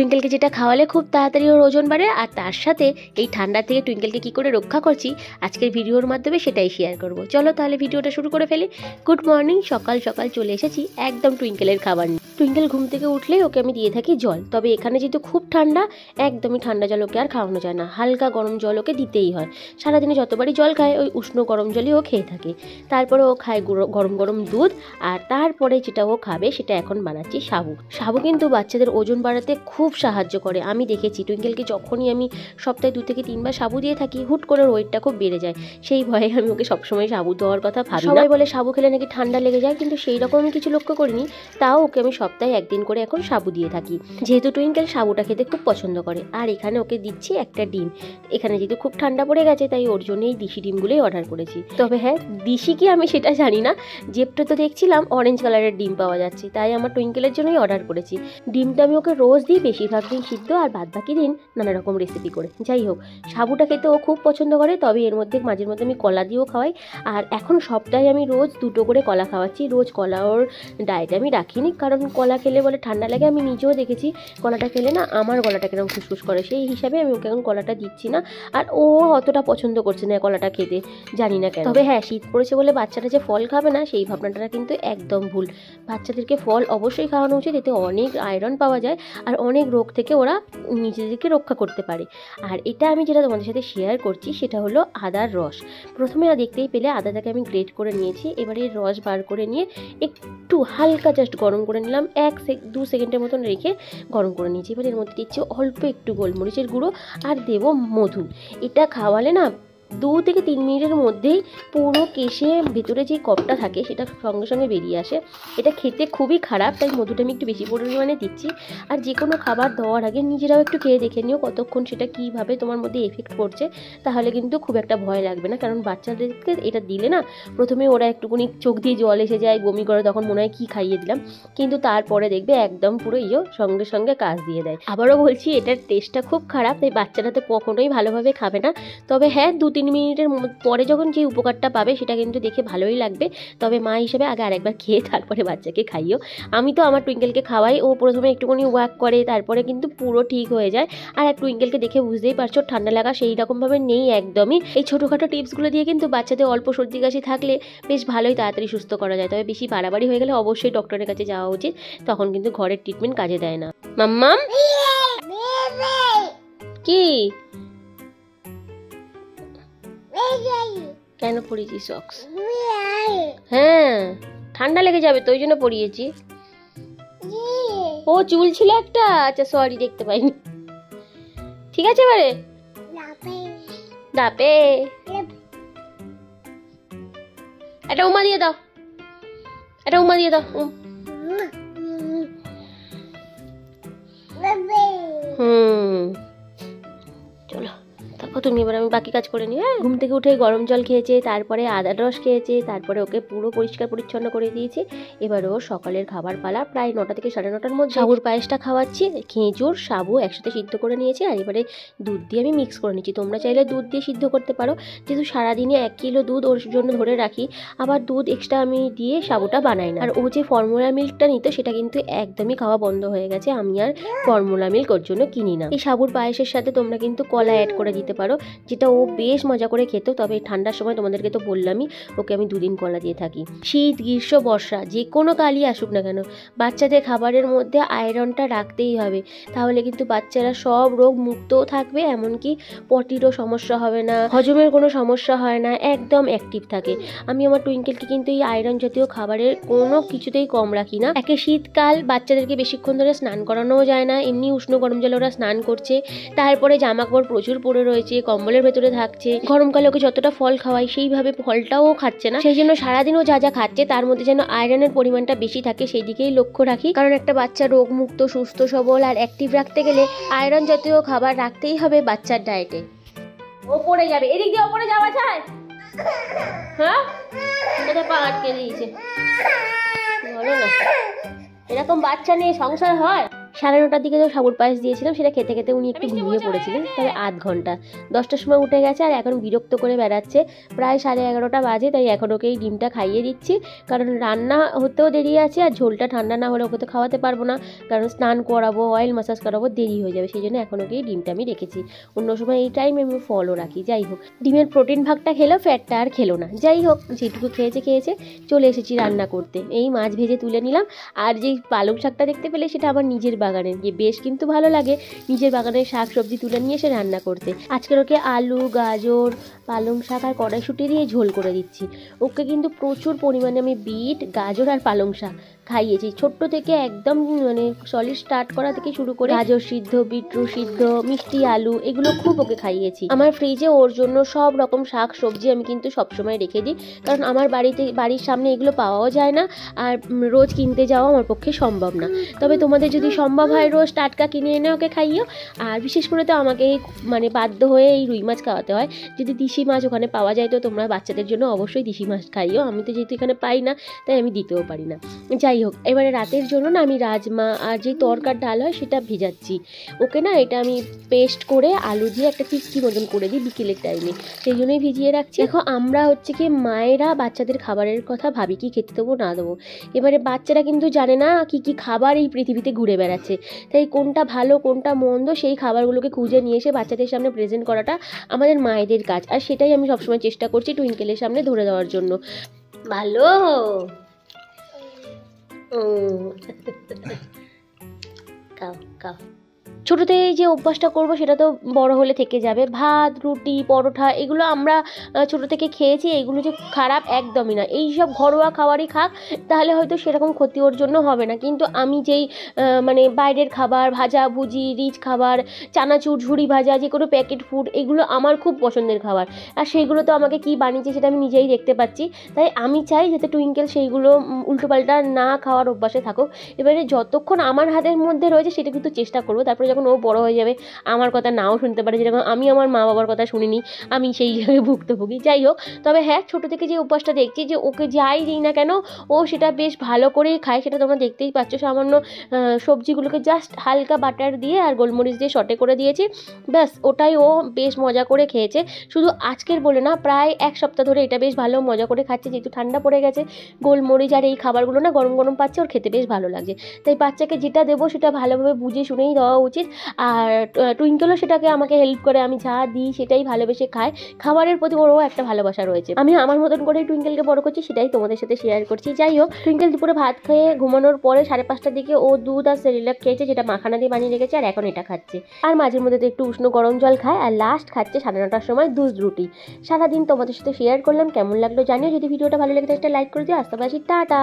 টুইঙ্কেলকে যেটা খাওয়ালে খুব তাড়াতাড়ি ওর ওজন বাড়ে, আর তার সাথে এই ঠান্ডা থেকে টুইঙ্কেলকে কি করে রক্ষা করছি আজকের ভিডিওর মাধ্যমে সেটাই শেয়ার করব। চলো তাহলে ভিডিওটা শুরু করে ফেলি। গুড মর্নিং, সকাল সকাল চলে এসেছি একদম টুইঙ্কেলের খাবার নিয়ে। টুইঙ্কেল ঘুম থেকে উঠলেই ওকে আমি দিয়ে থাকি জল, তবে এখানে যেহেতু খুব ঠান্ডা, একদমই ঠান্ডা জল ওকে আর খাওয়ানো যায় না, হালকা গরম জল ওকে দিতেই হয়। সারাদিনে যতবারই জল খায় ওই উষ্ণ গরম জলই ও খেয়ে থাকে। তারপরে ও খায় গরম গরম দুধ, আর তারপরে যেটা ও খাবে সেটা এখন বানাচ্ছি সাবু। সাবু কিন্তু বাচ্চাদের ওজন বাড়াতে খুব সাহায্য করে। আমি দেখেছি টুইঙ্কেলকে যখনই আমি সপ্তাহে 2 থেকে 3 বার সাবু দিয়ে থাকি, হুট করে ওয়েটটা খুব বেড়ে যায়। সেই ভয়ে আমি ওকে সবসময় সাবু দেওয়ার কথা ভাবি। সবাই বলে সাবু খেলে নাকি ঠান্ডা লেগে যায়, কিন্তু সেই রকম আমি কিছু লক্ষ্য করিনি। তাও ওকে আমি সপ্তাহে 1 দিন করে এখন সাবু দিয়ে থাকি, যেহেতু টুইঙ্কেল সাবুটা খেতে খুব পছন্দ করে। আর এখানে ওকে দিচ্ছি একটা ডিম। এখানে যেহেতু খুব ঠান্ডা পড়ে গেছে তাই ওর জন্য এই দিশি ডিমগুলোই অর্ডার করেছি। তবে হ্যাঁ, দিশি কি আমি সেটা জানি না, জেপটা তো দেখছিলাম অরেঞ্জ কালারের ডিম পাওয়া যাচ্ছে, তাই আমার টুইঙ্কেলের জন্যই অর্ডার করেছি। ডিমটা আমি ওকে রোজ দিই, বেশিরভাগ দিন সিদ্ধ আর বাদ বাকি দিন নানা রকম রেসিপি করে। যাই হোক, সাবুটা খেতে ও খুব পছন্দ করে, তবে এর মধ্যে মাঝে মধ্যে আমি কলা দিয়েও খাওয়াই। আর এখন সপ্তাহে আমি রোজ 2টো করে কলা খাওয়াচ্ছি। রোজ কলা ওর ডায়েটে আমি রাখিনি, কারণ কলা খেলে বলে ঠান্ডা লাগে। আমি নিজেও দেখেছি কলাটা খেলে না আমার গলাটা কেরকম খুসখুস করে, সেই হিসাবে আমি ওকে এখন কলাটা দিচ্ছি না। আর ও অতটা পছন্দ করছে না কলাটা খেতে, জানি না কেন। তবে হ্যাঁ, শীত পড়েছে বলে বাচ্চারা যে ফল খাবে না সেই ভাবনাটা কিন্তু একদম ভুল। বাচ্চাদেরকে ফল অবশ্যই খাওয়ানো উচিত, এতে অনেক আয়রন পাওয়া যায় আর অনেক রোগ থেকে ওরা নিজেদেরকে রক্ষা করতে পারে। আর এটা আমি যেটা তোমাদের সাথে শেয়ার করছি সেটা হলো আদার রস। প্রথমে দেখতেই পেলে আদাটাকে আমি গ্রেট করে নিয়েছি। এবারে রস বার করে নিয়ে একটু হালকা জাস্ট গরম করে নিলাম, 1-2 সেকেন্ডের মতন রেখে গরম করে নিয়েছি। এবার এর মধ্যে দিচ্ছি অল্প একটু গোলমরিচের গুঁড়ো আর দেবো মধু। এটা খাওয়ালে না 2 থেকে 3 মিনিটের মধ্যেই পুরো কেশে ভেতরে যে কপটা থাকে সেটা সঙ্গে সঙ্গে বেরিয়ে আসে। এটা খেতে খুবই খারাপ, তাই মধুটা আমি একটু বেশি পরিমাণে দিচ্ছি। আর যে কোনো খাবার দেওয়ার আগে নিজেরাও একটু খেয়ে দেখে নিও কতক্ষণ সেটা কীভাবে তোমার মধ্যে এফেক্ট করছে, তাহলে কিন্তু খুব একটা ভয় লাগবে না। কারণ বাচ্চাদেরকে এটা দিলে না প্রথমে ওরা একটুখানি চোখ দিয়ে জল এসে যায়, বমি করে, তখন মনে হয় কী খাইয়ে দিলাম, কিন্তু তারপরে দেখবে একদম পুরো সঙ্গে সঙ্গে কাজ দিয়ে দেয়। আবারও বলছি, এটার টেস্টটা খুব খারাপ, তাই বাচ্চারা তো কখনোই ভালোভাবে খাবে না। তবে হ্যাঁ, 2-3 মিনিটের পরে যখন যে উপকারটা পাবে সেটা কিন্তু দেখে ভালোই লাগবে। তবে মা হিসেবে আগে আরেকবার খেয়ে তারপরে বাচ্চাকে খাইও। আমি তো আমার টুইঙ্কেলকে খাওয়াই, ও প্রথমে একটুখানি ওয়াক করে, তারপরে কিন্তু পুরো ঠিক হয়ে যায়। আর টুইঙ্কেলকে দেখে বুঝতেই পারছো ঠান্ডা লাগা সেই রকমভাবে নেই একদমই। এই ছোটোখাটো টিপসগুলো দিয়ে কিন্তু বাচ্চাদের অল্প সর্দি কাশি থাকলে বেশ ভালোই তাড়াতাড়ি সুস্থ করা যায়। তবে বেশি বাড়াবাড়ি হয়ে গেলে অবশ্যই ডক্টরের কাছে যাওয়া উচিত, তখন কিন্তু ঘরের ট্রিটমেন্ট কাজে দেয় না। মাম্মাম কি কেন পরিয়েছি সক্স? হ্যাঁ, ঠান্ডা লেগে যাবে তো ওই জন্য পরিয়েছি। ও চুল ছিল একটা, আচ্ছা সরি, দেখতে পাইনি। ঠিক আছে, এবারে ডাপে একটা উমা দিয়ে দাও, একটা উমা দিয়ে দাও। চলো তারপর তুমি, এবার আমি বাকি কাজ করে নিই। হ্যাঁ, ঘুম থেকে উঠে গরম জল খেয়েছে, তারপরে আদার রস খেয়েছে, তারপরে ওকে পুরো পরিষ্কার পরিচ্ছন্ন করে দিয়েছি। এবার ও সকালের খাবার পালা, প্রায় 9টা থেকে 9:30টার মধ্যে সাবুর পায়েসটা খাওয়াচ্ছি। খেজুর সাবু একসাথে সিদ্ধ করে নিয়েছি, আর এবারে দুধ দিয়ে আমি মিক্স করে নিচ্ছি। তোমরা চাইলে দুধ দিয়ে সিদ্ধ করতে পারো, যেহেতু সারাদিনে 1 কিলো দুধ ওর জন্য ধরে রাখি, আবার দুধ এক্সট্রা আমি দিয়ে সাবুটা বানাই না। আর ও যে ফর্মুলা মিল্কটা নিত সেটা কিন্তু একদমই খাওয়া বন্ধ হয়ে গেছে, আমি আর ফর্মুলা মিল্ক ওর জন্য কিনি না। এই সাবুর পায়েসের সাথে তোমরা কিন্তু কলা অ্যাড করে দিতে পারো, যেটা ও বেশ মজা করে খেত। তবে ঠান্ডার সময় তোমাদেরকে তো বললামই ওকে আমি 2 দিন কলা দিয়ে থাকি। শীত, গ্রীষ্ম, বর্ষা যে কোনো কালই আসুক না কেন, বাচ্চাদের খাবারের মধ্যে আয়রনটা রাখতেই হবে, তাহলে কিন্তু বাচ্চারা সব রোগ মুক্তও থাকবে, এমনকি পটিরও সমস্যা হবে না, হজমের কোনো সমস্যা হয় না, একদম অ্যাক্টিভ থাকে। আমি আমার টুইঙ্কেলকে কিন্তু এই আয়রন জাতীয় খাবারের কোনো কিছুতেই কম রাখি না। একে শীতকাল, বাচ্চাদেরকে বেশিক্ষণ ধরে স্নান করানোও যায় না, এমনি উষ্ণ গরম জলে ওরা স্নান করছে, তারপরে জামা কাপড় প্রচুর পরে রয়েছে, কম্বলের ভেতরে থাকছে। গরমকালে ওকে যতটা ফল খাওয়াই সেইভাবে ফলটাও খাচ্ছে না, সেই জন্য সারাদিনও যা যা খাচ্ছে তার মধ্যে যেন আয়রনের পরিমাণটা বেশি থাকে সেই দিকেই লক্ষ্য রাখি। কারণ একটা বাচ্চা রোগমুক্ত, সুস্থ সবল আর অ্যাক্টিভ রাখতে গেলে আয়রন জাতীয় খাবার রাখতেই হবে বাচ্চার ডায়েটে। ওপরে যাবে, এদিক দিয়ে ওপরে যাওয়া যায়? হ্যাঁ, এটা পা আটকে দিয়েছে, বলো না, এরকম বাচ্চা নিয়ে সংসার হয়? 9:30টার দিকে তো সাবুর পায়েস দিয়েছিলাম, সেটা খেতে খেতে উনি একটু ঘুমিয়ে পড়েছিলেন, তবে আধ ঘন্টা। 10টার সময় উঠে গেছে আর এখন বিরক্ত করে বেড়াচ্ছে। প্রায় 11:30টা বাজে, তাই এখন ওকে এই ডিমটা খাইয়ে দিচ্ছি, কারণ রান্না হতেও দেরি আছে আর ঝোলটা ঠান্ডা না হলে ওকে তো খাওয়াতে পারবো না, কারণ স্নান করাবো, অয়েল ম্যাসাজ করাবো, দেরি হয়ে যাবে। সেই জন্য এখন ওকে এই ডিমটা আমি রেখেছি। অন্য সময় এই টাইমে আমি ফলও রাখি। যাই হোক, ডিমের প্রোটিন ভাগটা খেলো, ফ্যাটটা আর খেলো না। যাই হোক, যেটুকু খেয়েছে চলে এসেছি রান্না করতে। এই মাছ ভেজে তুলে নিলাম, আর যেই পালং শাকটা দেখতে পেলে সেটা আমার নিজের বাগানের, গিয়ে বেশ কিন্তু ভালো লাগে নিজের বাগানের শাক সবজি তুলে নিয়ে এসে রান্না করতে। আজকের ওকে আলু, গাজর, পালং শাক আর কড়াইশুঁটি দিয়ে ঝোল করে দিচ্ছি। ওকে কিন্তু প্রচুর পরিমাণে আমি বিট, গাজর আর পালং শাক খাইয়েছি ছোট্ট থেকে, একদম মানে সলিড স্টার্ট করা থেকে শুরু করে গাজর সিদ্ধ, বিটরুট সিদ্ধ, মিষ্টি আলু, এগুলো খুব ওকে খাইয়েছি। আমার ফ্রিজে ওর জন্য সব রকম শাক সবজি আমি কিন্তু সবসময় রেখে দিই, কারণ আমার বাড়ির সামনে এগুলো পাওয়াও যায় না, আর রোজ কিনতে যাওয়া আমার পক্ষে সম্ভব না। তবে তোমাদের যদি সম্ভব হয় রোজ টাটকা কিনে এনে ওকে খাইও। আর বিশেষ করে তো আমাকে মানে বাধ্য হয়ে এই রুই মাছ খাওয়াতে হয়। যদি দিশি মাছ ওখানে পাওয়া যায় তো তোমরা বাচ্চাদের জন্য অবশ্যই দিশি মাছ খাইও। আমি তো যেহেতু এখানে পাই না, তাই আমি দিতেও পারি না। যাই হোক, এবারে রাতের জন্য না আমি রাজমা আর যে তরকার ডাল হয় সেটা ভেজাচ্ছি। ওকে না এটা আমি পেস্ট করে আলু দিয়ে একটা টিক্কি মতন করে দিই বিকেলের টাইমে, সেই জন্যই ভিজিয়ে রাখছি। দেখো, আমরা হচ্ছে কি মায়েরা বাচ্চাদের খাবারের কথা ভাবি কি খেতে দেবো না দেবো। এবারে বাচ্চারা কিন্তু জানে না কি কি খাবার এই পৃথিবীতে ঘুরে বেড়াচ্ছে, তাই কোনটা ভালো কোনটা মন্দ সেই খাবারগুলোকে খুঁজে নিয়ে এসে বাচ্চাদের সামনে প্রেজেন্ট করাটা আমাদের মায়েদের কাজ, আর সেটাই আমি সবসময় চেষ্টা করছি টুইঙ্কেলের সামনে ধরে দেওয়ার জন্য। ভালো খাও খাও। ছোটোতে যে অভ্যাসটা করবো সেটা তো বড় হলে থেকে যাবে। ভাত, রুটি, পরোটা এগুলো আমরা ছোটো থেকে খেয়েছি, এগুলো যে খারাপ একদমই না। এই সব ঘরোয়া খাবারই খাক, তাহলে হয়তো সেরকম ক্ষতি ওর জন্য হবে না। কিন্তু আমি যেই মানে বাইরের খাবার, ভাজা ভুজি, রিচ খাবার, চানাচুর, ঝুড়ি ভাজা, যে কোনো প্যাকেট ফুড, এগুলো আমার খুব পছন্দের খাবার, আর সেইগুলো তো আমাকে কি বানিয়েছে সেটা আমি নিজেই দেখতে পাচ্ছি। তাই আমি চাই যাতে টুইঙ্কেল সেইগুলো উল্টোপাল্টা না খাওয়ার অভ্যাসে থাকুক। এবারে যতক্ষণ আমার হাতের মধ্যে রয়েছে সেটা কিন্তু চেষ্টা করবো। তারপরে যখন ও বড় হয়ে যাবে আমার কথা নাও শুনতে পারে, যেরকম আমি আমার মা বাবার কথা শুনিনি, আমি সেই জায়গায় ভুক্তভোগী। যাই হোক, তবে হ্যাঁ, ছোটো থেকে যে অভ্যাসটা দেখছি যে ওকে যাই দিই না কেন ও সেটা বেশ ভালো করেই খায়, সেটা তোমরা দেখতেই পাচ্ছ। সামান্য সবজিগুলোকে জাস্ট হালকা বাটার দিয়ে আর গোলমরিচ দিয়ে সটে করে দিয়েছি, ব্যাস ওটাই ও বেশ মজা করে খেয়েছে। শুধু আজকের বলে না, প্রায় এক সপ্তাহ ধরে এটা বেশ ভালো মজা করে খাচ্ছে, যেহেতু ঠান্ডা পড়ে গেছে। গোলমরিচ আর এই খাবারগুলো না গরম গরম পাচ্ছে, ওর খেতে বেশ ভালো লাগছে। তাই বাচ্চাকে যেটা দেবো সেটা ভালোভাবে বুঝে শুনেই দেওয়া উচিত। আর টুইঙ্কেলও সেটাকে আমাকে হেল্প করে, আমি যা দিই সেটাই ভালোবেসে খায়। খাবারের প্রতি ওরও একটা ভালোবাসা রয়েছে। আমি আমার মতন করেই টুইঙ্কেলকে বড় করছি, সেটাই তোমাদের সাথে শেয়ার করছি। যাই হোক, টুইঙ্কেল দুপুরে ভাত খেয়ে ঘুমানোর পরে 5:30টার দিকে ও দুধ আর সেরিল্যাক খেয়েছে, যেটা মাখানা দিয়ে বানিয়ে রেখেছে, আর এখন এটা খাচ্ছে। আর মাঝের মধ্যে তো একটু উষ্ণ গরম জল খায়, আর লাস্ট খাচ্ছে 9:30টার সময় দুধ রুটি। সারাদিন তোমাদের সাথে শেয়ার করলাম, কেমন লাগলো জানিও। যদি ভিডিওটা ভালো লেগে থাকে একটা লাইক করে দিও। আসতে পারছি, টাটা।